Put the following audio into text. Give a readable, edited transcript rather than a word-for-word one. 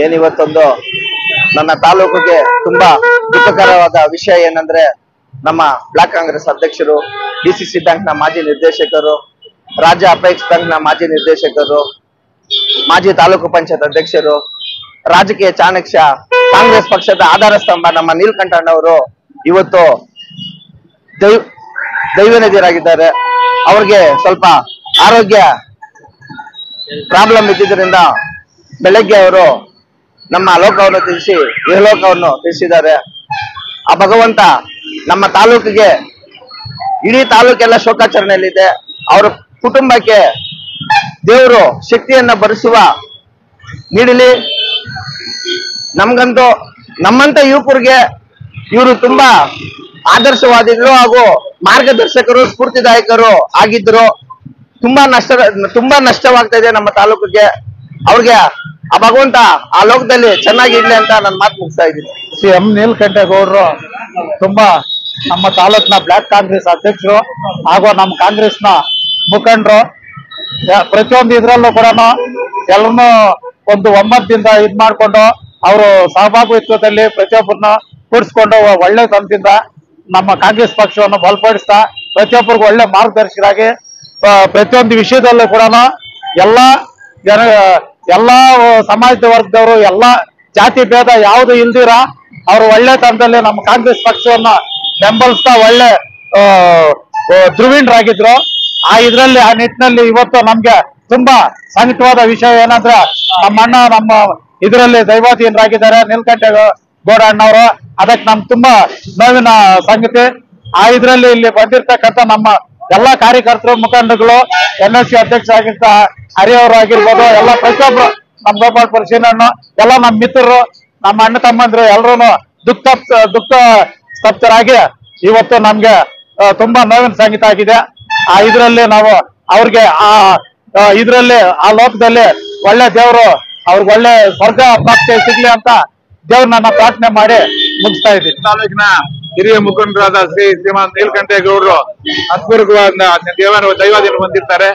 ಏನಿವತ್ತೊಂದು ನನ್ನ ತಾಲೂಕಿಗೆ ತುಂಬಾ ದುಃಖಕರವಾದ ವಿಷಯ ಏನಂದ್ರೆ ನಮ್ಮ ಬ್ಲಾಕ್ ಕಾಂಗ್ರೆಸ್ ಅಧ್ಯಕ್ಷರು, ಡಿಸಿಸಿ ಬ್ಯಾಂಕ್ ನ ಮಾಜಿ ನಿರ್ದೇಶಕರು, ರಾಜ್ಯ ಅಪೆಕ್ಸ್ ಬ್ಯಾಂಕ್ ನ ಮಾಜಿ ನಿರ್ದೇಶಕರು, ಮಾಜಿ ತಾಲೂಕು ಪಂಚಾಯತ್ ಅಧ್ಯಕ್ಷರು, ರಾಜಕೀಯ ಚಾಣಕ್ಯ, ಕಾಂಗ್ರೆಸ್ ಪಕ್ಷದ ಆಧಾರ ಸ್ತಂಭ ನಮ್ಮ ನೀಲಕಂಠಣ್ಣವರು ಇವತ್ತು ದೈವನದಿರಾಗಿದ್ದಾರೆ. ಅವ್ರಿಗೆ ಸ್ವಲ್ಪ ಆರೋಗ್ಯ ಪ್ರಾಬ್ಲಮ್ ಇದ್ದಿದ್ದರಿಂದ ಬೆಳಗ್ಗೆ ಅವರು ನಮ್ಮ ಲೋಕವನ್ನು ತಿಳಿಸಿ ಇಹಲೋಕವನ್ನು ತಿಳಿಸಿದ್ದಾರೆ. ಆ ಭಗವಂತ ನಮ್ಮ ತಾಲೂಕಿಗೆ, ಇಡೀ ತಾಲೂಕೆಲ್ಲ ಶೋಕಾಚರಣೆಯಲ್ಲಿದೆ. ಅವರ ಕುಟುಂಬಕ್ಕೆ ದೇವರು ಶಕ್ತಿಯನ್ನ ಭರಿಸುವ ನೀಡಲಿ. ನಮ್ಗಂತೂ ನಮ್ಮಂತ ಯುವಕರಿಗೆ ಇವರು ತುಂಬಾ ಆದರ್ಶವಾದಿಗಳು ಹಾಗೂ ಮಾರ್ಗದರ್ಶಕರು, ಸ್ಫೂರ್ತಿದಾಯಕರು ಆಗಿದ್ರು. ತುಂಬಾ ನಷ್ಟವಾಗ್ತಾ ಇದೆ ನಮ್ಮ ತಾಲೂಕಿಗೆ. ಅವ್ರಿಗೆ ಆ ಭಗವಂತ ಆ ಲೋಕದಲ್ಲಿ ಚೆನ್ನಾಗಿರ್ಲಿ ಅಂತ ನನ್ನ ಮಾತು ಮುಗಿಸ್ತಾ ಇದ್ದೀನಿ. ಶ್ರೀ ಎಂ ನೀಲಕಂಠೇಗೌಡರು ತುಂಬಾ ನಮ್ಮ ತಾಲೂಕಿನ ಬ್ಲಾಕ್ ಕಾಂಗ್ರೆಸ್ ಅಧ್ಯಕ್ಷರು ಹಾಗೂ ನಮ್ಮ ಕಾಂಗ್ರೆಸ್ನ ಮುಖಂಡರು. ಪ್ರತಿಯೊಂದು ಇದ್ರಲ್ಲೂ ಕೂಡ ಎಲ್ಲರನ್ನೂ ಒಂದು ಒಮ್ಮತದಿಂದ ಇದ್ ಮಾಡ್ಕೊಂಡು ಅವರು ಸಹಭಾಗಿತ್ವದಲ್ಲಿ ಪ್ರತಿಯೊಬ್ಬರನ್ನ ಕೂಡಿಸ್ಕೊಂಡು ಒಳ್ಳೆ ತಂದಿಂದ ನಮ್ಮ ಕಾಂಗ್ರೆಸ್ ಪಕ್ಷವನ್ನು ಬಲಪಡಿಸ್ತಾ ಪ್ರತಿಯೊಬ್ಬರಿಗೂ ಒಳ್ಳೆ ಮಾರ್ಗದರ್ಶಕರಾಗಿ ಪ್ರತಿಯೊಂದು ವಿಷಯದಲ್ಲೂ ಕೂಡ ಎಲ್ಲಾ ಸಮಾಜದ ವರ್ಗದವರು, ಎಲ್ಲಾ ಜಾತಿ ಭೇದ ಯಾವುದು ಇಲ್ದಿರ ಅವರು ಒಳ್ಳೆ ತಂದಲ್ಲಿ ನಮ್ಮ ಕಾಂಗ್ರೆಸ್ ಪಕ್ಷವನ್ನ ಬೆಂಬಲಿಸ್ತಾ ಒಳ್ಳೆ ಧ್ರುವೀಣರಾಗಿದ್ರು. ಆ ನಿಟ್ಟಿನಲ್ಲಿ ಇವತ್ತು ನಮ್ಗೆ ತುಂಬಾ ಸಂಕಟವಾದ ವಿಷಯ ಏನಂದ್ರೆ ನಮ್ಮ ಅಣ್ಣ ನಮ್ಮ ಇದರಲ್ಲಿ ದೈವಾಧೀನರಾಗಿದ್ದಾರೆ ನೀಲಕಂಠೇಗೌಡ ಅಣ್ಣವರು. ಅದಕ್ಕೆ ನಮ್ಗೆ ತುಂಬಾ ನೋವಿನ ಸಂಗತಿ. ಇಲ್ಲಿ ಬಂದಿರ್ತಕ್ಕಂಥ ನಮ್ಮ ಎಲ್ಲಾ ಕಾರ್ಯಕರ್ತರು, ಮುಖಂಡರುಗಳು, NLC ಅಧ್ಯಕ್ಷ ಆಗಿರ್ತ ಹರಿಯವರು ಆಗಿರ್ಬೋದು, ಎಲ್ಲ ಪ್ರತಿಯೊಬ್ರು ನಮ್ಮ ಗೋಪಾಲ್ ಪರಿಶೀಲನೆ ಎಲ್ಲ ನಮ್ಮ ಮಿತ್ರರು, ನಮ್ಮ ಅಣ್ಣ ತಮ್ಮಂದ್ರು ಎಲ್ಲರೂ ದುಃಖ ಸ್ತಬ್ಧರಾಗಿ ಇವತ್ತು ನಮ್ಗೆ ತುಂಬಾ ನೋವಿನ ಸಂಗೀತ ಆಗಿದೆ. ನಾವು ಅವ್ರಿಗೆ ಆ ಲೋಕದಲ್ಲಿ ಒಳ್ಳೆ ದೇವರು ಅವ್ರಿಗೆ ಒಳ್ಳೆ ಸ್ವರ್ಗ ಪ್ರಾಪ್ತಿ ಸಿಗ್ಲಿ ಅಂತ ದೇವ್ರನ್ನ ಪ್ರಾರ್ಥನೆ ಮಾಡಿ ಮುಗಿಸ್ತಾ ಇದ್ದೀನಿ. ತಾಲೂಕಿನ ಹಿರಿಯ ಮುಖಂಡರಾದ ಶ್ರೀಮಾನ್ ನೀಲಕಂಠೇಗೌಡರು ಅದ್ಭುತವಾದ ದೈವಾಧೀನ ಹೊಂದಿರ್ತಾರೆ.